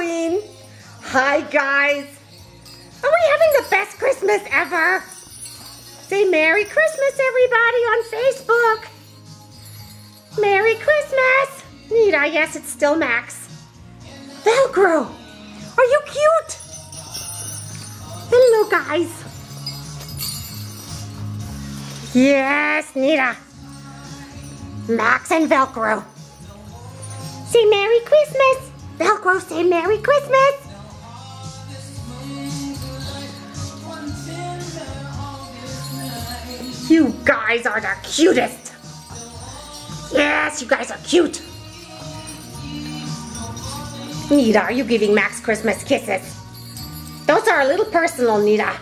Colleen. Hi, guys. Are we having the best Christmas ever? Say Merry Christmas, everybody, on Facebook. Merry Christmas. Nita, yes, it's still Max. Velcro, are you cute? Hello, guys. Yes, Nita. Max and Velcro. Say Merry Christmas. Velcro, say Merry Christmas. You guys are the cutest. Yes, you guys are cute. Nita, are you giving Max Christmas kisses? Those are a little personal, Nita.